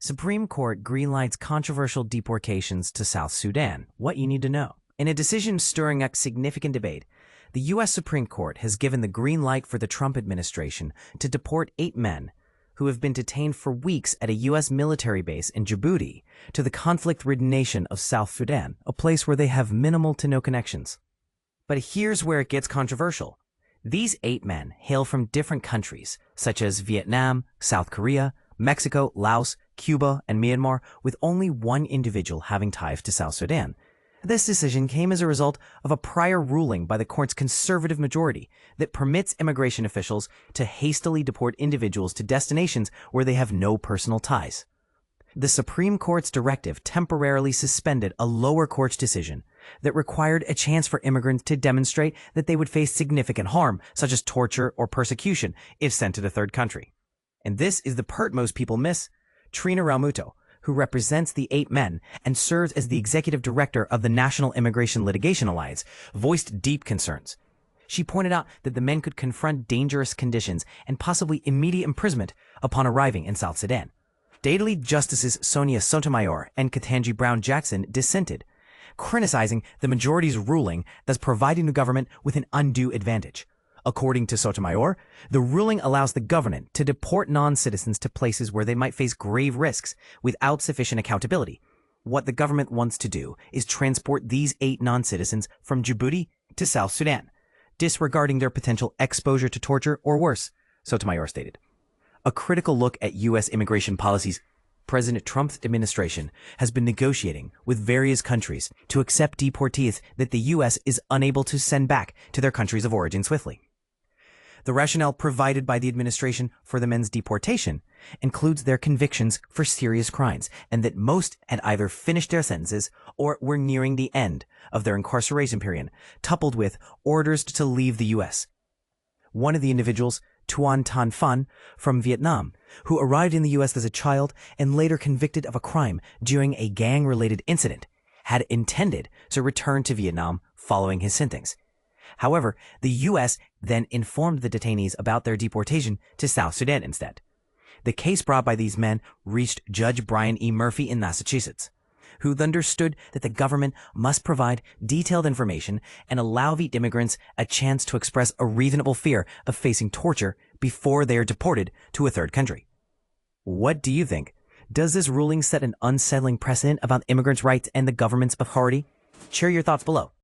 Supreme Court greenlights controversial deportations to South Sudan. What you need to know. In a decision stirring up significant debate, the U.S. Supreme Court has given the green light for the Trump administration to deport 8 men who have been detained for weeks at a U.S. military base in Djibouti to the conflict-ridden nation of South Sudan, a place where they have minimal to no connections. But here's where it gets controversial. These 8 men hail from different countries, such as Vietnam, South Korea, Mexico, Laos, Cuba, and Myanmar, with only one individual having ties to South Sudan. This decision came as a result of a prior ruling by the court's conservative majority that permits immigration officials to hastily deport individuals to destinations where they have no personal ties. The Supreme Court's directive temporarily suspended a lower court's decision that required a chance for immigrants to demonstrate that they would face significant harm, such as torture or persecution, if sent to the third country. And this is the part most people miss. Trina Ralmuto, who represents the 8 men and serves as the executive director of the National Immigration Litigation Alliance, voiced deep concerns. She pointed out that the men could confront dangerous conditions and possibly immediate imprisonment upon arriving in South Sudan. Daily Justices Sonia Sotomayor and Ketanji Brown Jackson dissented, criticizing the majority's ruling thus providing the government with an undue advantage. According to Sotomayor, the ruling allows the government to deport non-citizens to places where they might face grave risks without sufficient accountability. What the government wants to do is transport these 8 non-citizens from Djibouti to South Sudan, disregarding their potential exposure to torture or worse, Sotomayor stated. A critical look at U.S. immigration policies. President Trump's administration has been negotiating with various countries to accept deportees that the U.S. is unable to send back to their countries of origin swiftly. The rationale provided by the administration for the men's deportation includes their convictions for serious crimes and that most had either finished their sentences or were nearing the end of their incarceration period, coupled with orders to leave the U.S. One of the individuals, Tuan Tan Phan from Vietnam, who arrived in the U.S. as a child and later convicted of a crime during a gang-related incident, had intended to return to Vietnam following his sentence. However, the U.S. then informed the detainees about their deportation to South Sudan instead. The case brought by these men reached Judge Brian E. Murphy in Massachusetts, who understood that the government must provide detailed information and allow the immigrants a chance to express a reasonable fear of facing torture before they are deported to a third country. What do you think? Does this ruling set an unsettling precedent about immigrants' rights and the government's authority? Share your thoughts below.